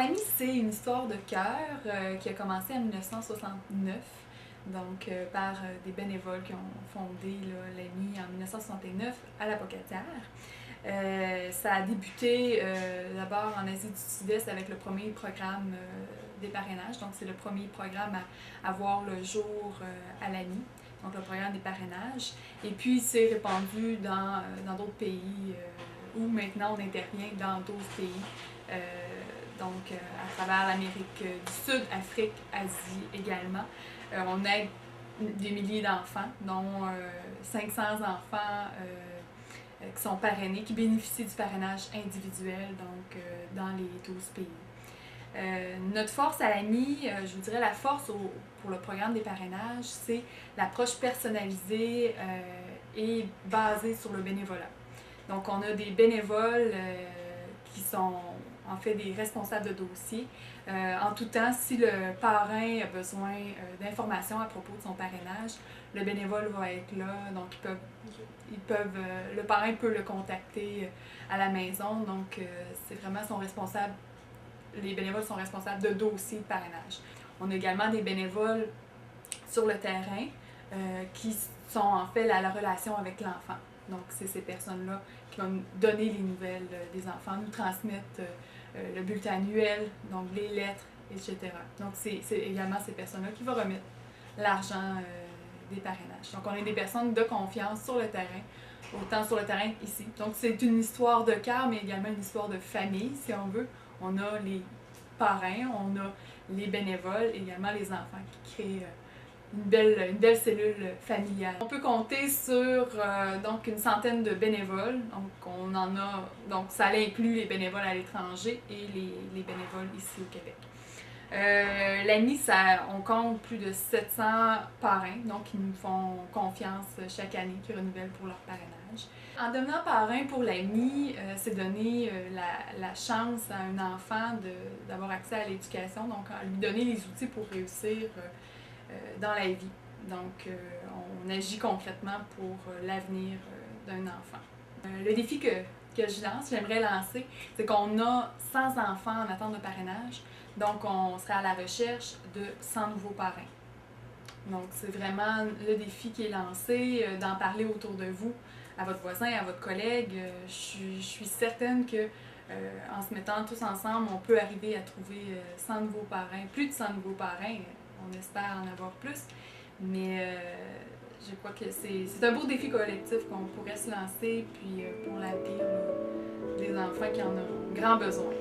l'AMI, c'est une histoire de cœur qui a commencé en 1969, donc par des bénévoles qui ont fondé l'AMI en 1969 à la Pocatière. Ça a débuté d'abord en Asie du Sud-Est avec le premier programme des parrainages, donc c'est le premier programme à voir le jour à l'AMI, donc le programme des parrainages. Et puis c'est répandu dans d'autres pays où maintenant on intervient dans 12 pays. Donc à travers l'Amérique du Sud, Afrique, Asie également. On aide des milliers d'enfants, dont 500 enfants qui sont parrainés, qui bénéficient du parrainage individuel donc, dans les 12 pays. Notre force à l'AMI, je vous dirais la force pour le programme des parrainages, c'est l'approche personnalisée et basée sur le bénévolat. Donc on a des bénévoles qui sont en fait des responsables de dossier. En tout temps, si le parrain a besoin d'informations à propos de son parrainage, le bénévole va être là, donc le parrain peut le contacter à la maison, donc c'est vraiment son responsable. Les bénévoles sont responsables de dossiers de parrainage. On a également des bénévoles sur le terrain qui sont en fait la relation avec l'enfant. Donc c'est ces personnes-là qui vont nous donner les nouvelles des enfants, nous transmettre le bulletin annuel, donc les lettres, etc. Donc c'est également ces personnes-là qui vont remettre l'argent des parrainages. Donc on est des personnes de confiance sur le terrain, autant sur le terrain ici. Donc c'est une histoire de cœur, mais également une histoire de famille, si on veut. On a les parrains, on a les bénévoles, également les enfants qui créent une belle cellule familiale. On peut compter sur donc une centaine de bénévoles, donc ça inclut les bénévoles à l'étranger et les bénévoles ici au Québec. L'AMI, on compte plus de 700 parrains, donc qui nous font confiance chaque année, qui renouvellent pour leur parrainage. En devenant parrain pour l'AMI, c'est donner la chance à un enfant d'avoir accès à l'éducation, donc lui donner les outils pour réussir dans la vie. Donc, on agit concrètement pour l'avenir d'un enfant. Le défi que j'aimerais lancer, c'est qu'on a 100 enfants en attente de parrainage. Donc, on serait à la recherche de 100 nouveaux parrains. Donc, c'est vraiment le défi qui est lancé, d'en parler autour de vous, à votre voisin, à votre collègue. Je suis certaine que en se mettant tous ensemble, on peut arriver à trouver 100 nouveaux parrains, plus de 100 nouveaux parrains. On espère en avoir plus, mais je crois que c'est un beau défi collectif qu'on pourrait se lancer, puis pour l'avenir des enfants qui en ont grand besoin.